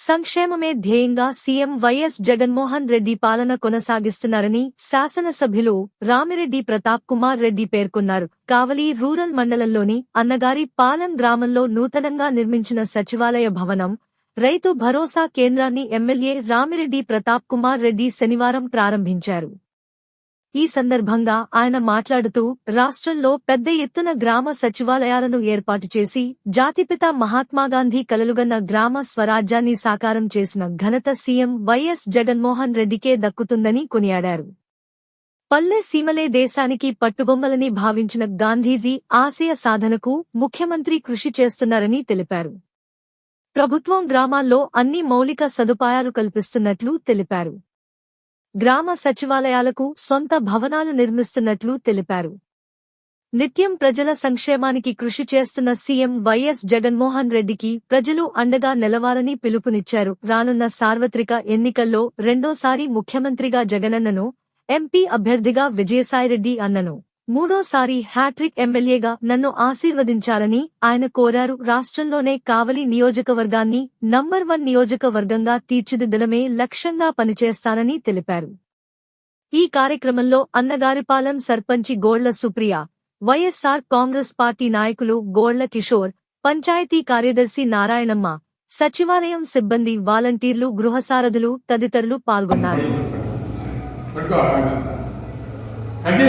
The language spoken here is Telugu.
సంక్షేమమే ధ్యేయంగా సీఎం వైఎస్ జగన్మోహన్ రెడ్డి పాలన కొనసాగిస్తున్నారని శాసనసభ్యులు రామిరెడ్డి ప్రతాప్ కుమార్ రెడ్డి పేర్కొన్నారు. కావలి రూరల్ మండలంలోని అన్నగారి పాలెం గ్రామంలో నూతనంగా నిర్మించిన సచివాలయ భవనం, రైతు భరోసా కేంద్రాన్ని ఎమ్మెల్యే రామిరెడ్డి ప్రతాప్ కుమార్ రెడ్డి శనివారం ప్రారంభించారు. ఈ సందర్భంగా ఆయన మాట్లాడుతూ రాష్ట్రంలో పెద్ద ఎత్తున గ్రామ సచివాలయాలను ఏర్పాటు చేసి జాతిపిత మహాత్మాగాంధీ కలలుగన్న గ్రామ స్వరాజ్యాన్ని సాకారం చేసిన ఘనత సీఎం వైఎస్ జగన్మోహన్ రెడ్డికే దక్కుతుందని కొనియాడారు. పల్లె సీమలే దేశానికి పట్టుబొమ్మలని భావించిన గాంధీజీ ఆశయ సాధనకు ముఖ్యమంత్రి కృషి చేస్తున్నారని తెలిపారు. ప్రభుత్వం గ్రామాల్లో అన్ని మౌలిక సదుపాయాలు కల్పిస్తున్నట్లు తెలిపారు. గ్రామ సచివాలయాలకు సొంత భవనాలు నిర్మిస్తున్నట్లు తెలిపారు. నిత్యం ప్రజల సంక్షేమానికి కృషి చేస్తున్న సీఎం వైఎస్ జగన్మోహన్ రెడ్డికి ప్రజలు అండగా నిలవాలని పిలుపునిచ్చారు. రానున్న సార్వత్రిక ఎన్నికల్లో రెండోసారి ముఖ్యమంత్రిగా జగనన్నను, ఎంపీ అభ్యర్థిగా విజయసాయిరెడ్డి అన్నను, మూడోసారి హ్యాట్రిక్ ఎమ్మెల్యేగా నన్ను ఆశీర్వదించాలని ఆయన కోరారు. రాష్ట్రంలోనే కావలి నియోజకవర్గాన్ని నంబర్ 1 నియోజకవర్గంగా తీర్చిదిద్దడమే లక్ష్యంగా పనిచేస్తానని తెలిపారు. ఈ కార్యక్రమంలో అన్నగారిపాలెం సర్పంచి గోళ్ల సుప్రియ, వైఎస్సార్ కాంగ్రెస్ పార్టీ నాయకులు గోళ్ల కిషోర్, పంచాయతీ కార్యదర్శి నారాయణమ్మ, సచివాలయం సిబ్బంది, వాలంటీర్లు, గృహసారథులు తదితరులు పాల్గొన్నారు. అంటే